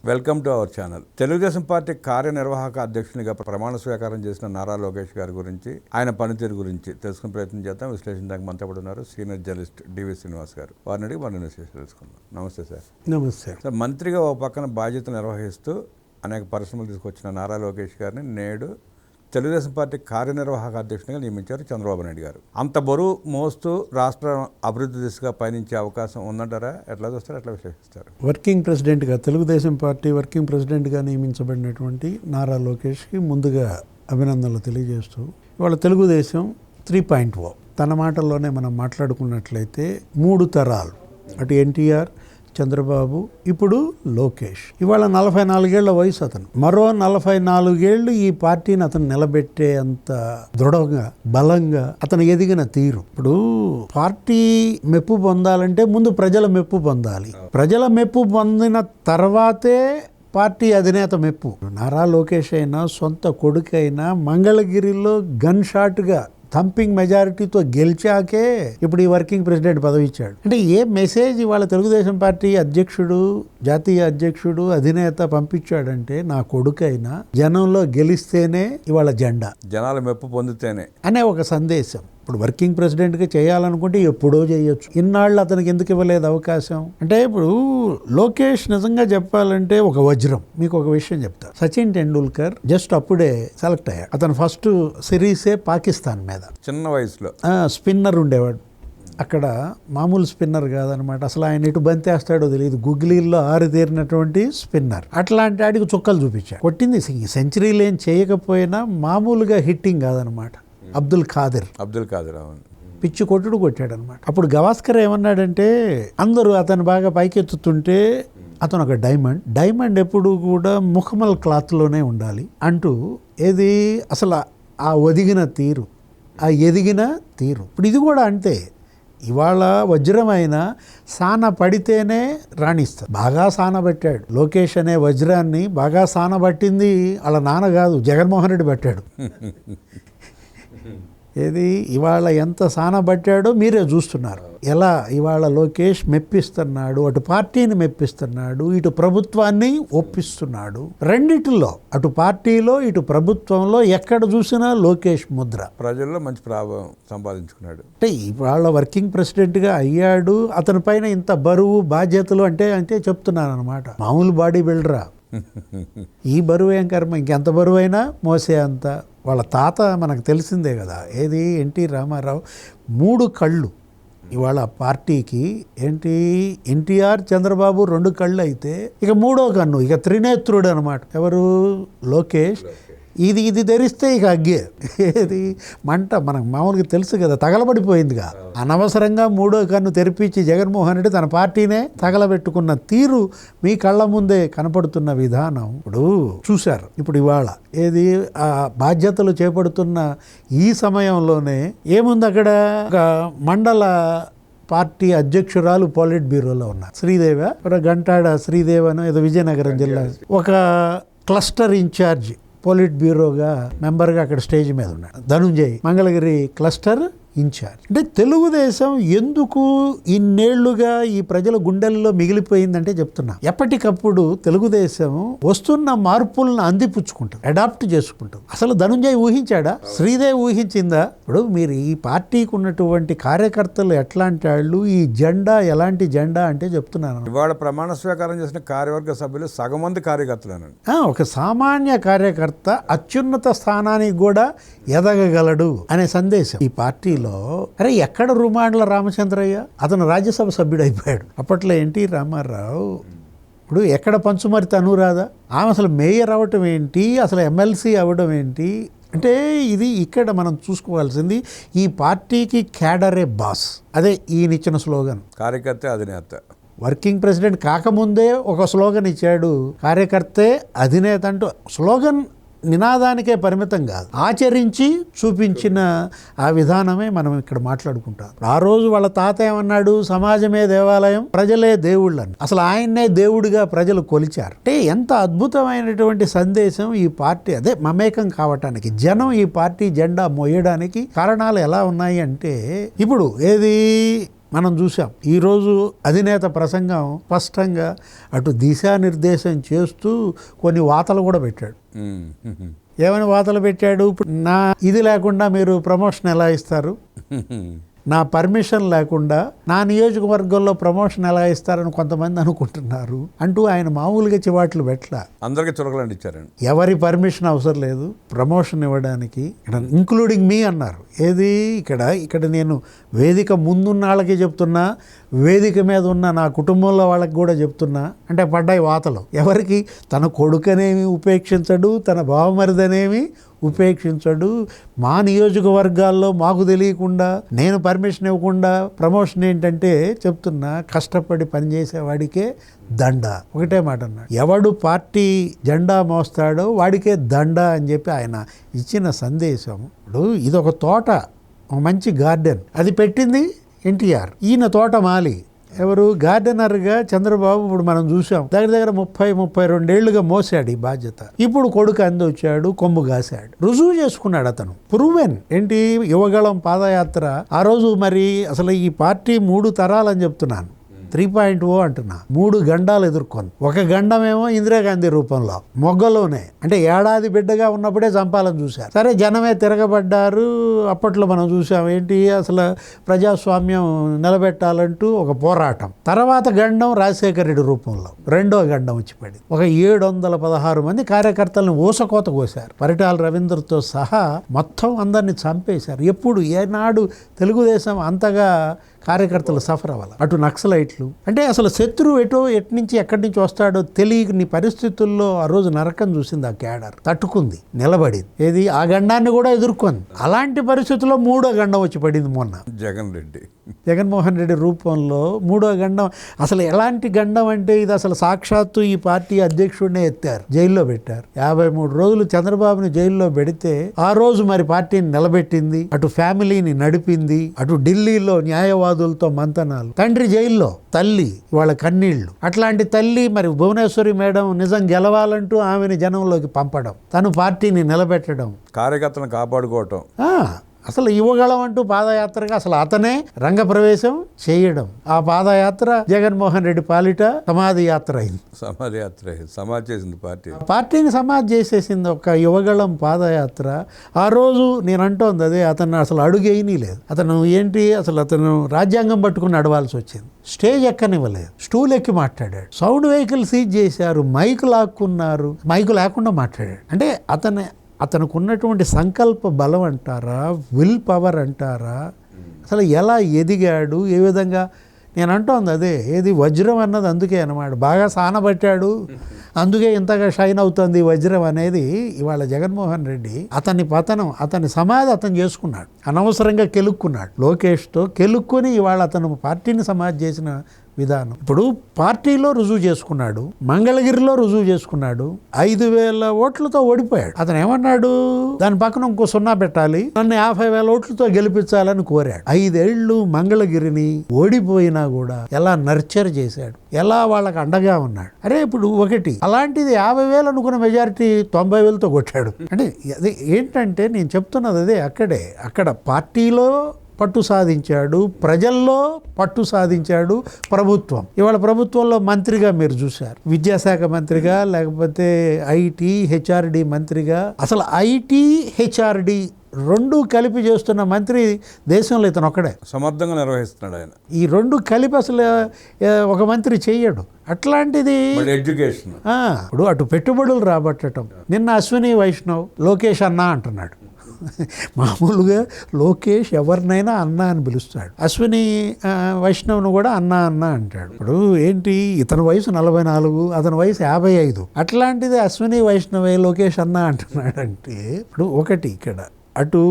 Welcome to our channel. Telugu Desam party కార్యనిర్వాహక అధ్యక్షునిగా ప్రమాణ స్వీకారం చేసిన నారా లోకేష్ గారి గురించి, ఆయన పనితీరు గురించి తెలుసుకునే ప్రయత్నం చేద్దాం. విశ్లేషించడానికి మనతో పాటు ఉన్నారు సీనియర్ జర్నలిస్ట్ డివి శ్రీనివాస్ గారు. వారిని అడిగి మరిన్ని విశేషాలు తెలుసుకుందాం. నమస్తే సార్. నమస్తే సార్, మంత్రిగా ఓ పక్కన బాధ్యతలు నిర్వహిస్తూ అనేక పరిశ్రమలు తీసుకొచ్చిన నారా లోకేష్ గారిని నేడు తెలుగుదేశం పార్టీ కార్యనిర్వాహక అధ్యక్షునిగా నియమించారు చంద్రబాబు నాయుడు గారు. అంత బరువు మోస్తూ రాష్ట్రం అభివృద్ధి దిశగా పయనించే అవకాశం ఉందంటారా? ఎట్లా చూస్తారు, ఎట్లా విశ్లేషిస్తారు? వర్కింగ్ ప్రెసిడెంట్గా, తెలుగుదేశం పార్టీ వర్కింగ్ ప్రెసిడెంట్గా నియమించబడినటువంటి నారా లోకేష్కి ముందుగా అభినందనలు తెలియజేస్తూ, ఇవాళ తెలుగుదేశం 3.0 తన మాటల్లోనే మనం మాట్లాడుకున్నట్లయితే 3 తరాలు, అటు ఎన్టీఆర్, చంద్రబాబు, ఇప్పుడు లోకేష్. ఇవాళ 44 ఏళ్ల వయసు అతను. మరో 44 ఏళ్ళు ఈ పార్టీని అతను నిలబెట్టే అంత దృఢంగా, బలంగా అతను ఎదిగిన తీరు. ఇప్పుడు పార్టీ మెప్పు పొందాలంటే ముందు ప్రజల మెప్పు పొందాలి. ప్రజల మెప్పు పొందిన తర్వాతే పార్టీ అధినేత మెప్పు. నారా లోకేష్ అయినా, సొంత కొడుకైనా మంగళగిరిలో గన్ షాట్గా థంపింగ్ మెజారిటీతో గెలిచాకే ఇప్పుడు ఈ వర్కింగ్ ప్రెసిడెంట్ పదవి ఇచ్చాడు. అంటే ఏ మెసేజ్ ఇవాళ తెలుగుదేశం పార్టీ అధ్యక్షుడు, జాతీయ అధ్యక్షుడు, అధినేత పంపించాడంటే, నా కొడుకైనా జనంలో గెలిస్తేనే ఇవాళ జెండా, జనాల మెప్పు పొందితేనే అనే ఒక సందేశం. ఇప్పుడు వర్కింగ్ ప్రెసిడెంట్గా చేయాలనుకుంటే ఎప్పుడో చేయొచ్చు. ఇన్నాళ్ళు అతనికి ఎందుకు ఇవ్వలేదు అవకాశం అంటే, ఇప్పుడు లోకేష్ నిజంగా చెప్పాలంటే ఒక వజ్రం. మీకు ఒక విషయం చెప్తా. సచిన్ టెండూల్కర్ జస్ట్ అప్పుడే సెలెక్ట్ అయ్యాడు. అతను ఫస్ట్ సిరీసే పాకిస్తాన్ మీద, చిన్న వయసులో స్పిన్నర్ ఉండేవాడు. అక్కడ మామూలు స్పిన్నర్ కాదనమాట. అసలు ఆయన ఎటు బంతేస్తాడో తెలియదు. గుగ్లీల్లో ఆరితేరినటువంటి స్పిన్నర్. అట్లాంటి ఆడికి చుక్కలు చూపించాడు. కొట్టింది సెంచరీలు ఏం చేయకపోయినా మామూలుగా హిట్టింగ్ కాదనమాట. అబ్దుల్ ఖాదిర్ అవును, పిచ్చి కొట్టుడు కొట్టాడనమాట. అప్పుడు గవాస్కర్ ఏమన్నాడంటే, అందరూ అతను బాగా పైకెత్తుతుంటే అతను ఒక డైమండ్ ఎప్పుడు కూడా ముఖమల్ క్లాత్లోనే ఉండాలి అంటూ, ఏది అసలు ఆ ఒదిగిన తీరు, ఆ ఎదిగిన తీరు. ఇప్పుడు ఇది కూడా అంతే. ఇవాళ వజ్రమైన సాన పడితేనే రాణిస్తారు. బాగా సానబట్టాడు లోకేష్ అనే వజ్రాన్ని. బాగా సానబట్టింది వాళ్ళ నాన్న కాదు, జగన్మోహన్ రెడ్డి పట్టాడు. ఏది ఇవాళ ఎంత సానబట్టాడో మీరే చూస్తున్నారు. ఎలా ఇవాళ లోకేష్ మెప్పిస్తున్నాడు, అటు పార్టీని మెప్పిస్తున్నాడు, ఇటు ప్రభుత్వాన్ని ఒప్పిస్తున్నాడు. రెండిటిలో, అటు పార్టీలో ఇటు ప్రభుత్వంలో ఎక్కడ చూసినా లోకేష్ ముద్ర. ప్రజల్లో మంచి ప్రభావం సంపాదించుకున్నాడు. అంటే ఇవాళ వర్కింగ్ ప్రెసిడెంట్గా అయ్యాడు. అతని పైన ఇంత బరువు బాధ్యతలు అంటే చెప్తున్నాను అనమాట. మామూలు బాడీ బిల్డరా, ఈ బరువు ఏం కర్మ, ఇంకెంత బరువు అయినా మోసే అంత. వాళ్ళ తాత మనకు తెలిసిందే కదా, ఏది ఎన్టీ రామారావు. 3 కళ్ళు ఇవాళ పార్టీకి. ఏంటి, ఎన్టీఆర్, చంద్రబాబు 2 కళ్ళు అయితే, ఇక 3వ కన్ను, ఇక త్రినేత్రుడు అనమాట. ఎవరు? లోకేష్. ఇది ధరిస్తే ఇక అగ్గే, ఏది మంట. మనకు మామూలుగా తెలుసు కదా, తగలబడిపోయిందిగా. అనవసరంగా 3వ కన్ను తెరిపించి జగన్మోహన్ రెడ్డి తన పార్టీనే తగలబెట్టుకున్న తీరు మీ కళ్ళ ముందే కనపడుతున్న విధానం ఇప్పుడు చూశారు. ఇప్పుడు ఇవాళ ఏది ఆ బాధ్యతలు చేపడుతున్న ఈ సమయంలోనే ఏముంది అక్కడ, ఒక మండల పార్టీ అధ్యక్షురాలు పోలిట్ బ్యూరోలో ఉన్నారు. శ్రీదేవ, గంటాడ శ్రీదేవను, ఏదో విజయనగరం జిల్లా, ఒక క్లస్టర్ ఇన్ఛార్జ్ పోలిట్ బ్యూరోగా మెంబర్గా అక్కడ స్టేజ్ మీద ఉన్నాడు. Dhananjay Mangalagiri cluster incharge. అంటే తెలుగుదేశం ఎందుకు ఇన్నేళ్లుగా ఈ ప్రజల గుండెల్లో మిగిలిపోయిందంటే చెప్తున్నా, ఎప్పటికప్పుడు తెలుగుదేశం వస్తున్న మార్పులను అందిపుచ్చుకుంటుంది, అడాప్ట్ చేసుకుంటుంది. అసలు ధనుంజయ్ ఊహించాడా? శ్రీదేవి ఊహించిందా? ఇప్పుడు మీరు ఈ పార్టీకి ఉన్నటువంటి కార్యకర్తలు ఎట్లాంటి వాళ్ళు, ఈ జెండా ఎలాంటి జెండా అంటే చెప్తున్నాను. ఇవాళ ప్రమాణ స్వీకారం చేసిన కార్యవర్గ సభ్యులు సగం మంది కార్యకర్తలు. ఒక సామాన్య కార్యకర్త అత్యున్నత స్థానానికి కూడా ఎదగగలడు అనే సందేశం ఈ పార్టీలో. అరే, ఎక్కడ రుమాండ్ల రామచంద్రయ్య, అతను రాజ్యసభ సభ్యుడు అయిపోయాడు. అప్పట్లో ఎన్టీ రామారావు. ఇప్పుడు ఎక్కడ పంచుమర్తి అనురాధ, ఆమె అసలు మేయర్ అవ్వటం ఏంటి, అసలు ఎమ్మెల్సీ అవ్వడం ఏంటి అంటే, ఇది ఇక్కడ మనం చూసుకోవాల్సింది. ఈ పార్టీకి క్యాడరే బాస్, అదే ఈయనిచ్చిన స్లోగన్, కార్యకర్తే అధినేత. వర్కింగ్ ప్రెసిడెంట్ కాకముందే ఒక స్లోగన్ ఇచ్చాడు, కార్యకర్తే అధినేత అంటూ. స్లోగన్ నినాదానికే పరిమితం కాదు, ఆచరించి చూపించిన ఆ విధానమే మనం ఇక్కడ మాట్లాడుకుంటాం. ఆ రోజు వాళ్ళ తాత ఏమన్నాడు, సమాజమే దేవాలయం, ప్రజలే దేవుళ్ళు అని. అసలు ఆయన్నే దేవుడిగా ప్రజలు కొలిచారు. అంటే ఎంత అద్భుతమైనటువంటి సందేశం ఈ పార్టీ. అదే మమేకం కావటానికి, జనం ఈ పార్టీ జెండా మోయడానికి కారణాలు ఎలా ఉన్నాయి అంటే, ఇప్పుడు ఏది మనం చూసాం. ఈరోజు అధినేత ప్రసంగం స్పష్టంగా అటు దిశానిర్దేశం చేస్తూ కొన్ని వాతలు కూడా పెట్టాడు. ఏమని వాతలు పెట్టాడు? ఇప్పుడు నా ఇది లేకుండా మీరు ప్రమోషన్ ఎలా ఇస్తారు, నా పర్మిషన్ లేకుండా నా నియోజకవర్గంలో ప్రమోషన్ ఎలా ఇస్తారని కొంతమంది అనుకుంటున్నారు అంటూ ఆయన మామూలుగా చివాట్లు పెట్టలా, అందరికీ చురకలండి ఇచ్చారండి. ఎవరి పర్మిషన్ అవసరం లేదు ప్రమోషన్ ఇవ్వడానికి, ఇంక్లూడింగ్ మీ అన్నారు. ఏది ఇక్కడ నేను వేదిక ముందున్న వాళ్ళకి చెప్తున్నా, వేదిక మీద ఉన్న నా కుటుంబంలో వాళ్ళకి కూడా చెప్తున్నా. అంటే పడ్డాయి వాతలు. ఎవరికి? తన కొడుకనేమి ఉపేక్షించడు, తన బావమరిదనేమి ఉపేక్షించడు. మా నియోజకవర్గాల్లో మాకు తెలియకుండా, నేను పర్మిషన్ ఇవ్వకుండా ప్రమోషన్ ఏంటంటే చెప్తున్నా, కష్టపడి పనిచేసేవాడికే దండ. ఒకటే మాట అన్నాడు, ఎవడు పార్టీ జెండా మోస్తాడో వాడికే దండ అని చెప్పి ఆయన ఇచ్చిన సందేశం. ఇప్పుడు ఇదొక తోట, ఒక మంచి గార్డెన్, అది పెట్టింది ఎన్టీఆర్. ఈయన తోట మాలి. ఎవరు? గార్డెనర్గా చంద్రబాబు. ఇప్పుడు మనం చూసాం దగ్గర 32 ఏళ్లుగా మోసాడు ఈ బాధ్యత. ఇప్పుడు కొడుకు అందొచ్చాడు, కొమ్ము కాశాడు, రుజువు చేసుకున్నాడు అతను. ప్రూవెన్. ఏంటి? యువగళం పాదయాత్ర ఆ రోజు. మరి అసలు ఈ పార్టీ 3 తరాలని చెప్తున్నాను, 3.0 అంటున్నా. 3 గండాలు ఎదుర్కొంది. ఒక గండమేమో ఇందిరాగాంధీ రూపంలో మొగ్గలోనే, అంటే ఏడాది బిడ్డగా ఉన్నప్పుడే చంపాలని చూశారు. సరే, జనమే తిరగబడ్డారు. అప్పట్లో మనం చూసాం ఏంటి అసలు ప్రజాస్వామ్యం నిలబెట్టాలంటూ ఒక పోరాటం. తర్వాత గండం రాజశేఖర రెడ్డి రూపంలో రెండో గండం వచ్చి పడింది. ఒక 716 మంది కార్యకర్తలను ఊసకోత కోశారు. పరిటాల రవీంద్రతో సహా మొత్తం అందరినీ చంపేశారు. ఎప్పుడు ఏనాడు తెలుగుదేశం అంతగా కార్యకర్తలు సఫర్ అవ్వాలి. అటు నక్సలైట్లు, అంటే అసలు శత్రువు ఎటు నుంచి ఎక్కడి నుంచి వస్తాడో తెలియని పరిస్థితుల్లో ఆ రోజు నరకం చూసింది ఆ క్యాడర్. తట్టుకుంది, నిలబడింది. ఏది? ఆ గండాన్ని కూడా ఎదుర్కొంది. అలాంటి పరిస్థితుల్లో 3వ గండం వచ్చి పడింది మొన్న. జగన్మోహన్ రెడ్డి రూపంలో 3వ గండం. అసలు ఎలాంటి గండం అంటే ఇది అసలు సాక్షాత్తు ఈ పార్టీ అధ్యక్షుడినే ఎత్తారు, జైల్లో పెట్టారు. 53 రోజులు చంద్రబాబుని జైల్లో పెడితే ఆ రోజు మరి పార్టీని నిలబెట్టింది, అటు ఫ్యామిలీని నడిపింది, అటు ఢిల్లీలో న్యాయవాదులతో మంతనాలు, తండ్రి జైల్లో, తల్లి వాళ్ళ కన్నీళ్లు. అట్లాంటి తల్లి మరి భువనేశ్వరి మేడం నిజం గెలవాలంటూ ఆమెను జనంలోకి పంపడం, తను పార్టీని నిలబెట్టడం, కార్యకర్తలను కాపాడుకోవటం. అసలు యువగళం అంటూ పాదయాత్రగా అసలు అతనే రంగప్రవేశం చేయడం. ఆ పాదయాత్ర జగన్మోహన్ రెడ్డి పాలిట సమాధి యాత్ర అయింది. సమాధి చేసింది పార్టీని సమాధి చేసేసింది ఒక యువగళం పాదయాత్ర. ఆ రోజు నేను అంటోంది అదే, అతను అసలు అడుగేయని లేదు. అతను ఏంటి అసలు అతను రాజ్యాంగం పట్టుకుని నడవాల్సి వచ్చింది. స్టేజ్ ఎక్కనివ్వలేదు, స్టూల్ ఎక్కి మాట్లాడాడు. సౌండ్ వెహికల్ సీజ్ చేశారు, మైకు లాక్కున్నారు, మైకు లేకుండా మాట్లాడాడు. అంటే అతనికి ఉన్నటువంటి సంకల్ప బలం అంటారా, విల్ పవర్ అంటారా, అసలు ఎలా ఎదిగాడు, ఏ విధంగా. నేను అంటోంది అదే, ఏది వజ్రం అన్నది అందుకే అన్నమాట. బాగా సానబట్టాడు, అందుకే ఇంతగా షైన్ అవుతుంది వజ్రం అనేది. ఇవాళ జగన్మోహన్ రెడ్డి అతని పతనం, అతని సమాధి అతను చేసుకున్నాడు, అనవసరంగా కెలుక్కున్నాడు. లోకేష్తో కెలుక్కొని ఇవాళ అతను పార్టీని సమాధి చేసిన విధానం. ఇప్పుడు పార్టీలో రుజువు చేసుకున్నాడు, మంగళగిరిలో రుజువు చేసుకున్నాడు, 5,000 ఓట్లతో ఓడిపోయాడు. అతను ఏమన్నాడు? దాని పక్కన ఇంకో 0 పెట్టాలి, నన్ను 50,000 ఓట్లతో గెలిపించాలని కోరాడు. 5 ఏళ్ళు మంగళగిరిని ఓడిపోయినా కూడా ఎలా నర్చర్ చేశాడు, ఎలా వాళ్ళకి అండగా ఉన్నాడు. అరే ఇప్పుడు ఒకటి అలాంటిది 50,000 అనుకున్న మెజారిటీ 90,000తో కొట్టాడు. అంటే అది ఏంటంటే నేను చెప్తున్నది అదే, అక్కడ పార్టీలో పట్టు సాధించాడు, ప్రజల్లో పట్టు సాధించాడు. ఇవాళ ప్రభుత్వంలో మంత్రిగా మీరు చూశారు, విద్యాశాఖ మంత్రిగా, లేకపోతే ఐటీ హెచ్ఆర్డి మంత్రిగా. అసలు ఐటీ హెచ్ఆర్డి 2 కలిపి చేస్తున్న మంత్రి దేశంలో ఇతను ఒక్కడే. సమర్థంగా నిర్వహిస్తున్నాడు ఆయన. ఈ 2 కలిపి అసలు ఒక మంత్రి చెయ్యడు. అట్లాంటిది ఎడ్యుకేషన్. ఇప్పుడు అటు పెట్టుబడులు రాబట్టడం. నిన్న అశ్విని వైష్ణవ్ లోకేష్ అన్న అంటున్నాడు. మామూలుగా లోకేష్ ఎవరినైనా అన్న అని పిలుస్తాడు, అశ్విని వైష్ణవ్ను కూడా అన్న అంటాడు. ఇప్పుడు ఏంటి, ఇతని వయసు 44, అతని వయసు 55. అట్లాంటిది అశ్విని వైష్ణవే లోకేష్ అన్న అంటున్నాడంటే, ఇప్పుడు ఒకటి ఇక్కడ అటు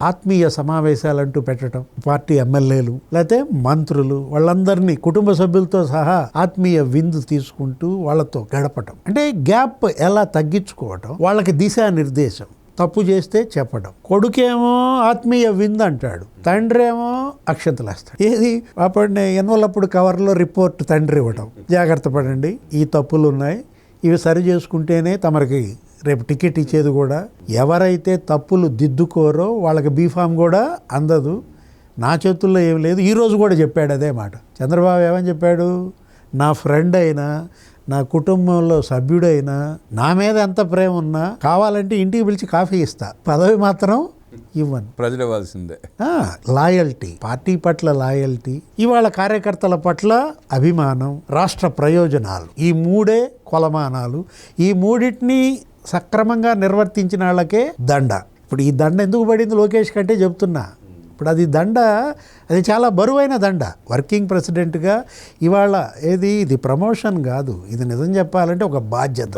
ఆత్మీయ సమావేశాలంటూ పెట్టడం, పార్టీ ఎమ్మెల్యేలు లేకపోతే మంత్రులు వాళ్ళందరినీ కుటుంబ సభ్యులతో సహా ఆత్మీయ విందు తీసుకుంటూ వాళ్ళతో గడపటం. అంటే గ్యాప్ ఎలా తగ్గించుకోవటం, వాళ్ళకి దిశానిర్దేశం. తప్పు చేస్తే చెప్పడం. కొడుకేమో ఆత్మీయ విందు అంటాడు, తండ్రి ఏమో అక్షంతలు వేస్తాడు. ఏది అప్పుడు ఎన్వలప్పుడు కవర్లో రిపోర్ట్ తండ్రి ఇవ్వడం, జాగ్రత్త పడండి, ఈ తప్పులు ఉన్నాయి, ఇవి సరి చేసుకుంటేనే తమరికి రేపు టికెట్ ఇచ్చేది కూడా. ఎవరైతే తప్పులు దిద్దుకోరో వాళ్ళకి బీఫామ్ కూడా అందదు, నా చేతుల్లో ఏం లేదు. ఈరోజు కూడా చెప్పాడు అదే మాట. చంద్రబాబు ఏమని చెప్పాడు? నా ఫ్రెండ్ అయినా, నా కుటుంబంలో సభ్యుడైనా, నా మీద ఎంత ప్రేమ ఉన్నా కావాలంటే ఇంటికి పిలిచి కాఫీ ఇస్తా, పదవి మాత్రం ఇవ్వను. ప్రజలు ఇవ్వాల్సిందే. లాయల్టీ, పార్టీ పట్ల లాయల్టీ, ఇవాళ కార్యకర్తల పట్ల అభిమానం, రాష్ట్ర ప్రయోజనాలు, ఈ మూడే కొలమానాలు. ఈ మూడింటిని సక్రమంగా నిర్వర్తించిన వాళ్ళకే దండ. ఇప్పుడు ఈ దండ ఎందుకు పడింది లోకేష్ కంటే చెప్తున్నా. ఇప్పుడు అది దండ, అది చాలా బరువైన దండ. వర్కింగ్ ప్రెసిడెంట్గా ఇవాళ ఇది ప్రమోషన్ కాదు, ఇది నిజం చెప్పాలంటే ఒక బాధ్యత.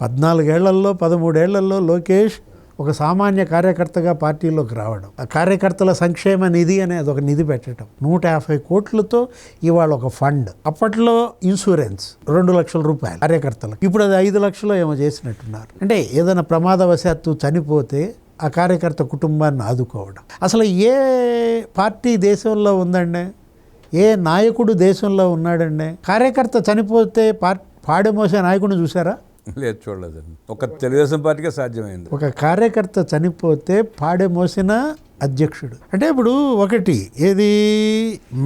14 ఏళ్లలో 13 ఏళ్లలో లోకేష్ ఒక సామాన్య కార్యకర్తగా పార్టీలోకి రావడం, ఆ కార్యకర్తల సంక్షేమ నిధి అనేది ఒక నిధి పెట్టడం, 150 కోట్లతో ఇవాళ ఒక ఫండ్. అప్పట్లో ఇన్సూరెన్స్ 2 లక్షల రూపాయలు కార్యకర్తలకు, ఇప్పుడు అది 5 లక్షలు ఏమో చేసినట్టున్నారు. అంటే ఏదైనా ప్రమాదవశాత్తు చనిపోతే ఆ కార్యకర్త కుటుంబాన్ని ఆదుకోవడం. అసలు ఏ పార్టీ దేశంలో ఉందండి, ఏ నాయకుడు దేశంలో ఉన్నాడండి? కార్యకర్త చనిపోతే పాడెమోసే నాయకుడిని చూసారా? లేదు, చూడలేదండి. ఒక తెలుగుదేశం పార్టీకే సాధ్యమైంది. ఒక కార్యకర్త చనిపోతే పాడెమోసిన అధ్యక్షుడు. అంటే ఇప్పుడు ఒకటి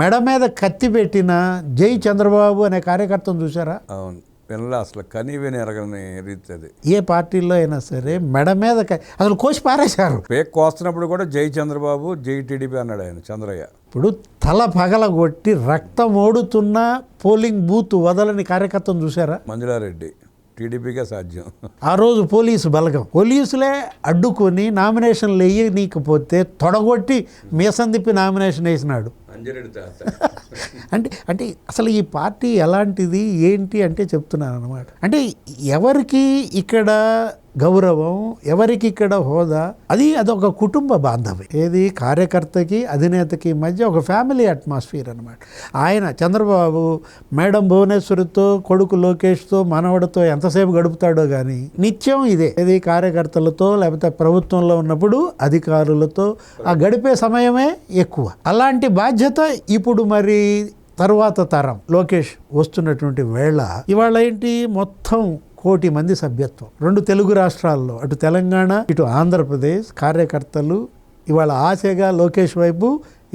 మెడ మీద కత్తి పెట్టిన జై చంద్రబాబు అనే కార్యకర్తను చూసారా? అవును, పిల్లలు అసలు కనీ విని ఎరగని రీతి అది. ఏ పార్టీలో అయినా సరే మెడ మీద అసలు కోసి పారేశారు. పేక్ కోస్తున్నప్పుడు కూడా జై చంద్రబాబు, జై టీడీపీ అన్నాడు ఆయన చంద్రయ్య. ఇప్పుడు తల పగలగొట్టి రక్తం ఓడుతున్న పోలింగ్ బూత్ వదలని కార్యకర్తను చూసారా? మంజులారెడ్డి, టీడీపీకే సాధ్యం. ఆ రోజు పోలీసు బలగం, పోలీసులే అడ్డుకొని నామినేషన్లు వేయనీకపోతే తొడగొట్టి మీసం తిప్పి నామినేషన్ వేసినాడు. అంటే అసలు ఈ పార్టీ ఎలాంటిది ఏంటి అంటే చెప్తున్నాను అనమాట. అంటే ఎవరికి ఇక్కడ గౌరవం, ఎవరికి ఇక్కడ హోదా, అదొక కుటుంబ బాంధవ్యం. కార్యకర్తకి అధినేతకి మధ్య ఒక ఫ్యామిలీ అట్మాస్ఫియర్ అనమాట. ఆయన చంద్రబాబు మేడం భువనేశ్వరితో, కొడుకు లోకేష్తో, మనవడితో ఎంతసేపు గడుపుతాడో కానీ నిత్యం ఇదే కార్యకర్తలతో, లేకపోతే ప్రభుత్వంలో ఉన్నప్పుడు అధికారులతో ఆ గడిపే సమయమే ఎక్కువ. అలాంటి బాధ్యత ఇప్పుడు మరి తరువాత తరం లోకేష్ వస్తున్నటువంటి వేళ ఇవాళ మొత్తం 1 కోటి మంది సభ్యత్వం, 2 తెలుగు రాష్ట్రాల్లో, అటు తెలంగాణ ఇటు ఆంధ్రప్రదేశ్ కార్యకర్తలు ఇవాళ ఆశగా లోకేష్ వైపు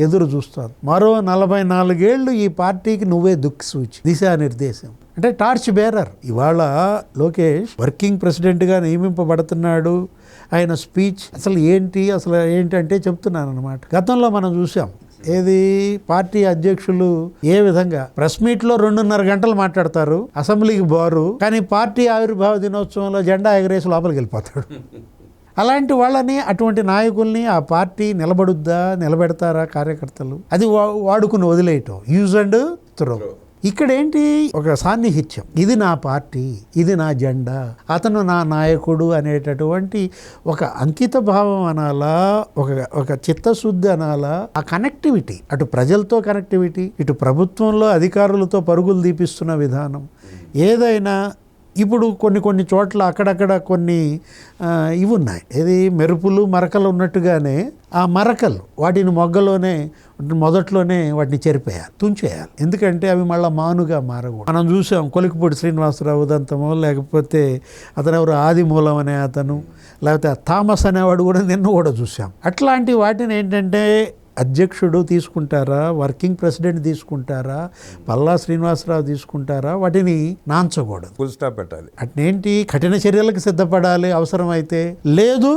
ఎదురు చూస్తారు. మరో 44 ఏళ్ళు ఈ పార్టీకి నువ్వే దిక్సూచి, దిశానిర్దేశం, అంటే టార్చ్ బేరర్. ఇవాళ లోకేష్ వర్కింగ్ ప్రెసిడెంట్గా నియమింపబడుతున్నాడు. ఆయన స్పీచ్ అసలు ఏంటి అంటే చెప్తున్నాను అనమాట. గతంలో మనం చూసాం పార్టీ అధ్యక్షులు ఏ విధంగా ప్రెస్ మీట్లో 2.5 గంటలు మాట్లాడతారు, అసెంబ్లీకి పోరు, కానీ పార్టీ ఆవిర్భావ దినోత్సవంలో జెండా ఎగరేసి లోపలికి వెళ్ళిపోతాడు. అలాంటి వాళ్ళని, అటువంటి నాయకుల్ని ఆ పార్టీ నిలబెడతారా కార్యకర్తలు? అది వాడుకుని వదిలేయటం, యూజ్ అండ్ త్రో. ఇక్కడ ఒక సాన్నిహిత్యం, ఇది నా పార్టీ, ఇది నా జెండా, అతను నా నాయకుడు అనేటటువంటి ఒక అంకిత భావం అనాలా, ఒక చిత్తశుద్ధి అనాలా, ఆ కనెక్టివిటీ, అటు ప్రజలతో కనెక్టివిటీ, ఇటు ప్రభుత్వంలో అధికారులతో పరుగులు తీపిస్తున్న విధానం ఏదైనా. ఇప్పుడు కొన్ని చోట్ల అక్కడక్కడ కొన్ని ఇవి ఉన్నాయి, మెరుపులు మరకలు ఉన్నట్టుగానే ఆ మరకలు వాటిని మొదట్లోనే వాటిని చెరిపేయాలి, తుంచేయాలి. ఎందుకంటే అవి మళ్ళీ మానుగా మారకూడదు. మనం చూసాం కొలికిపూడి శ్రీనివాసరావు ఉదంతమో, లేకపోతే అతను ఎవరు ఆదిమూలం అనే అతను, లేకపోతే థామస్ అనేవాడు కూడా నిన్న చూసాం. అట్లాంటి వాటిని అధ్యక్షుడు తీసుకుంటారా, వర్కింగ్ ప్రెసిడెంట్ తీసుకుంటారా, పల్లా శ్రీనివాసరావు తీసుకుంటారా, వాటిని నాంచకూడదు, ఫుల్ స్టాప్ పెట్టాలి. కఠిన చర్యలకు సిద్ధపడాలి. అవసరమైతే లేదు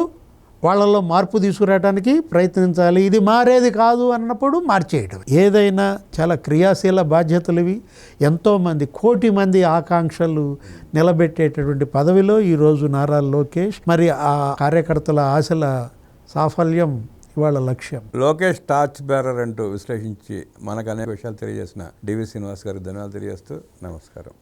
వాళ్ళల్లో మార్పు తీసుకురావడానికి ప్రయత్నించాలి. ఇది మారేది కాదు అన్నప్పుడు మార్చేయడం. ఏదైనా చాలా క్రియాశీల బాధ్యతలు ఇవి. ఎంతోమంది 1 కోటి మంది ఆకాంక్షలు నిలబెట్టేటటువంటి పదవిలో ఈరోజు నారా లోకేష్. మరి ఆ కార్యకర్తల ఆశల సాఫల్యం ఇవాళ లక్ష్యం. లోకేష్ టార్చ్ బేరర్ అంటూ విశ్లేషించి మనకు అనేక విషయాలు తెలియజేసిన డివి శ్రీనివాస్ గారికి ధన్యవాదాలు తెలియజేస్తూ నమస్కారం.